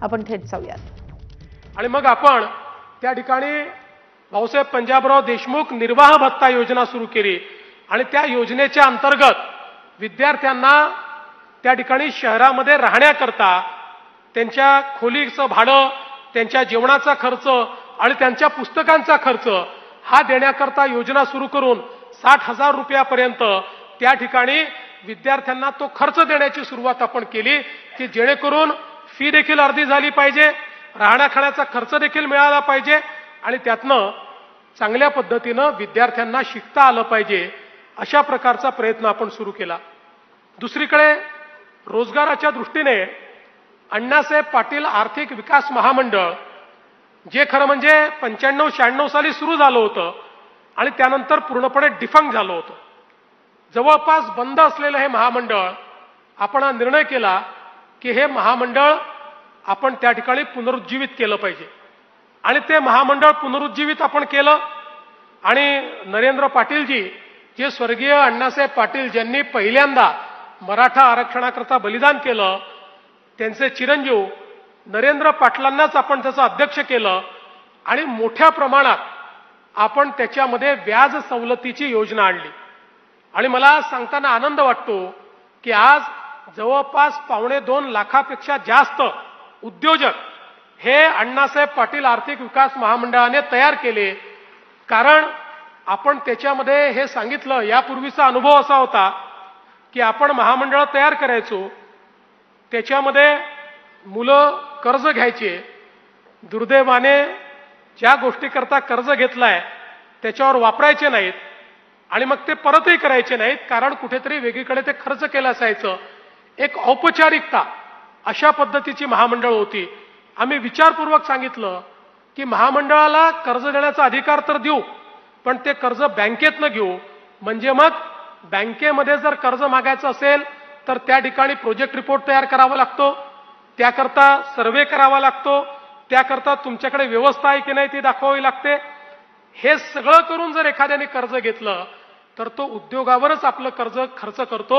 आपण थेट जाऊयात. आणि मग आपण त्या ठिकाणी भाऊसाहेब पंजाबराव देशमुख निर्वाह भत्ता योजना सुरू केली आणि त्या योजनेच्या अंतर्गत विद्यार्थ्यांना त्या ठिकाणी शहरामध्ये राहण्याकरता त्यांच्या खोलीचं भाडं, त्यांच्या जेवणाचा खर्च आणि त्यांच्या पुस्तकांचा खर्च हा देण्याकरता योजना सुरू करून 60,000 रुपयापर्यंत त्या ठिकाणी विद्यार्थ्यांना तो खर्च देण्याची सुरुवात आपण केली की जेणेकरून फी देखील अर्धी झाली पाहिजे, राहण्या खाण्याचा खर्च देखील मिळाला पाहिजे आणि त्यातनं चांगल्या पद्धतीनं विद्यार्थ्यांना शिकता आलं पाहिजे. अशा प्रकारचा प्रयत्न आपण सुरू केला. दुसरीकडे रोजगाराच्या दृष्टीने अण्णासाहेब पाटील आर्थिक विकास महामंडळ जे खरं म्हणजे 95-96 साली सुरू झालं होतं आणि त्यानंतर पूर्णपणे डिफंक्ट झालं होतं. जवळपास बंद असलेलं हे महामंडळ आपण हा निर्णय केला की हे महामंडळ आपण त्या ठिकाणी पुनरुज्जीवित केलं पाहिजे आणि ते महामंडळ पुनरुज्जीवित आपण केलं. आणि नरेंद्र पाटीलजी जे स्वर्गीय अण्णासाहेब पाटील ज्यांनी पहिल्यांदा मराठा आरक्षणाकरता बलिदान केलं, त्यांचे चिरंजीव नरेंद्र पाटलांनाच आपण त्याचं अध्यक्ष केलं आणि मोठ्या प्रमाणात आपण त्याच्यामध्ये व्याज सवलतीची योजना आणली. आणि मला सांगताना आनंद वाटतो की आज जवळपास 2.25 लाखापेक्षा जास्त उद्योजक हे अण्णासाहेब पाटील आर्थिक विकास महामंडळाने तयार केले. कारण आपण त्याच्यामध्ये हे सांगितलं, यापूर्वीचा अनुभव असा होता की आपण महामंडळ तयार करायचो, त्याच्यामध्ये मुलं कर्ज घ्यायचे, दुर्दैवाने ज्या गोष्टीकरता कर्ज घेतलाय त्याच्यावर वापरायचे नाहीत आणि मग ते परतही करायचे नाहीत कारण कुठेतरी वेगळीकडे ते खर्च केलं असायचं. एक औपचारिकता अशा पद्धतीची महामंडळ होती. आम्ही विचारपूर्वक सांगितलं की महामंडळाला कर्ज देण्याचा अधिकार तर देऊ, पण ते कर्ज बँकेतनं घेऊ. म्हणजे मग बँकेमध्ये जर कर्ज मागायचं असेल तर त्या ठिकाणी प्रोजेक्ट रिपोर्ट तयार करावा लागतो, त्याकरता सर्वे करावा लागतो, त्याकरता तुमच्याकडे व्यवस्था आहे की नाही ती दाखवावी लागते. हे सगळं करून जर एखाद्याने कर्ज घेतलं तर तो उद्योगावरच आपलं कर्ज खर्च करतो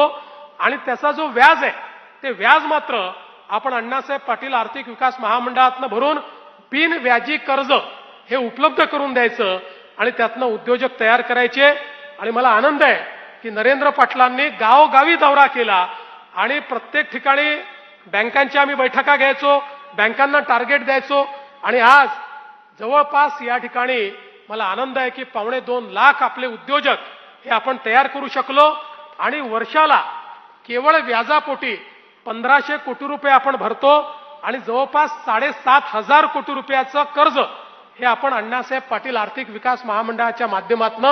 आणि त्याचा जो व्याज आहे ते व्याज मात्र आपण अण्णासाहेब पाटील आर्थिक विकास महामंडळातनं भरून बिनव्याजी कर्ज हे उपलब्ध करून द्यायचं आणि त्यातनं उद्योजक तयार करायचे. आणि मला आनंद आहे की नरेंद्र पाटलांनी गावोगावी दौरा केला आणि प्रत्येक ठिकाणी बँकांच्या आम्ही बैठका घ्यायचो, बँकांना टार्गेट द्यायचो आणि आज जवळपास या ठिकाणी मला आनंद आहे की 2.25 लाख आपले उद्योजक हे आपण तयार करू शकलो आणि वर्षाला केवळ व्याजापोटी 1500 कोटी रुपये आपण भरतो आणि जवळपास 7,500 कोटी रुपयाचं कर्ज हे आपण अण्णासाहेब पाटील आर्थिक विकास महामंडळाच्या माध्यमातून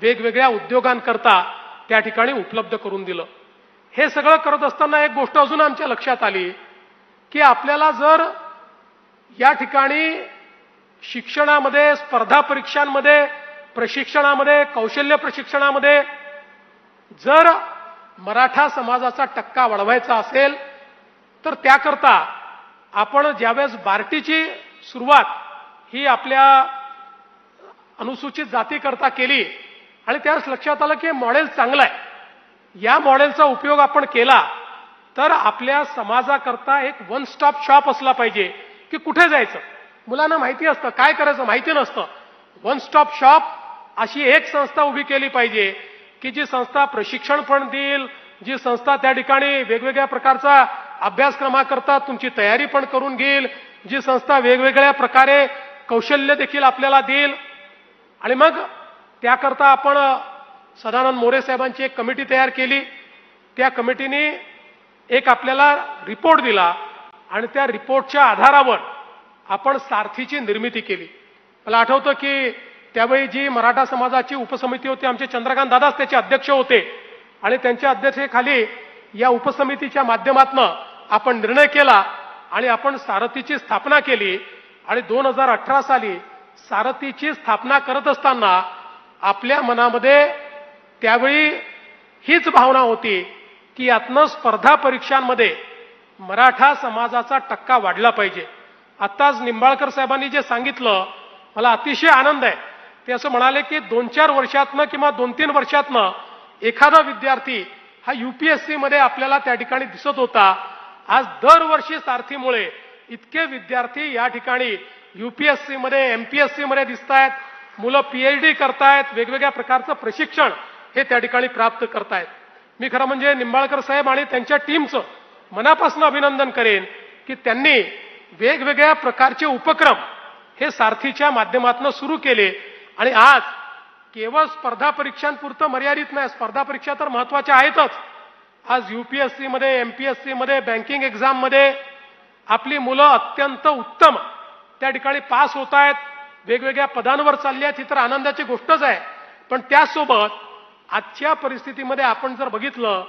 वेगवेगळ्या उद्योगांकरता त्या ठिकाणी उपलब्ध करून दिलं. हे सगळं करत असताना एक गोष्ट अजून आमच्या लक्षात आली की आपल्याला जर या ठिकाणी शिक्षणामध्ये, स्पर्धा परीक्षांमध्ये, प्रशिक्षणामध्ये, कौशल्य प्रशिक्षणामध्ये जर मराठा समाजाचा टक्का वाढवायचा असेल तर त्याकरता आपण ज्यावेळेस बार्टीची सुरुवात ही आपल्या अनुसूचित जातीकरता केली आणि त्यावेळेस लक्षात आलं की मॉडेल चांगलं आहे, या मॉडेलचा उपयोग आपण केला तर आपल्या समाजाकरता एक वन स्टॉप शॉप असला पाहिजे की कुठे जायचं. मुलांना माहिती असतं, काय करायचं माहिती नसतं. वन स्टॉप शॉप अशी एक संस्था उभी केली पाहिजे की जी संस्था प्रशिक्षण पण देईल, जी संस्था त्या ठिकाणी वेगवेगळ्या प्रकारचा अभ्यासक्रमाकरता तुमची तयारी पण करून घेईल, जी संस्था वेगवेगळ्या प्रकारे कौशल्य देखील आपल्याला देईल. आणि मग त्याकरता आपण सदानंद मोरे साहेबांची एक कमिटी तयार केली. त्या कमिटीने एक आपल्याला रिपोर्ट दिला आणि त्या रिपोर्टच्या आधारावर आपण सारथीची निर्मिती केली. मला आठवतं की त्यावेळी जी मराठा समाजाची उपसमिती होती, आमचे चंद्रकांत दादाच त्याचे अध्यक्ष होते आणि त्यांच्या अध्यक्षतेखाली या उपसमितीच्या माध्यमातून आपण निर्णय केला आणि आपण सारथीची स्थापना केली. आणि 2018 साली सारथीची स्थापना करत असताना आपल्या मनामध्ये त्यावेळी हीच भावना होती की यातनं स्पर्धा परीक्षांमध्ये मराठा समाजाचा टक्का वाढला पाहिजे. आत्ताच निंबाळकर साहेबांनी जे सांगितलं मला अतिशय आनंद आहे. ते असं म्हणाले की 2-4 वर्षातनं किंवा 2-3 वर्षातनं एखादा विद्यार्थी हा UPSC मध्ये आपल्याला त्या ठिकाणी दिसत होता. आज दरवर्षी सारथीमुळे इतके विद्यार्थी या ठिकाणी UPSC मध्ये MPSC मध्ये दिसत आहेत. मुलं PhD करतायत, वेगवेगळ्या प्रकारचं प्रशिक्षण हे त्या ठिकाणी प्राप्त करतायत. मी खरं म्हणजे निंबाळकर साहेब आणि त्यांच्या टीमचं मनापासून अभिनंदन करेन की त्यांनी वेगवेगळ्या प्रकारचे उपक्रम हे सारथीच्या माध्यमातून सुरू केले आणि आज केवळ स्पर्धा परीक्षांपुरतं मर्यादित नाही. स्पर्धा परीक्षा तर महत्त्वाच्या आहेतच. आज UPSC मध्ये MPSC मध्ये बँकिंग एक्झाम मध्ये आपली मुलं अत्यंत उत्तम त्या ठिकाणी पास होत आहेत, वेगवेगळ्या पदांवर चालली आहेत. ही तर आनंदाची गोष्टच आहे. पण त्यासोबत आजच्या परिस्थितीमध्ये आपण जर बघितलं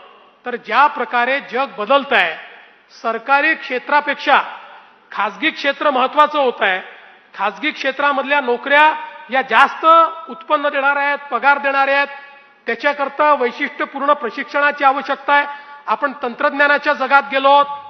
तर ज्या प्रकारे जग बदलत आहे, सरकारी क्षेत्रापेक्षा खाजगी क्षेत्र महत्त्वाचं होत आहे. खाजगी क्षेत्रामधल्या नोकऱ्या या जास्त उत्पन्न देणाऱ्या आहेत, पगार देणाऱ्या आहेत. त्याच्याकरता वैशिष्ट्यपूर्ण प्रशिक्षणाची आवश्यकता आहे. आपण तंत्रज्ञानाच्या जगात गेलो आहोत.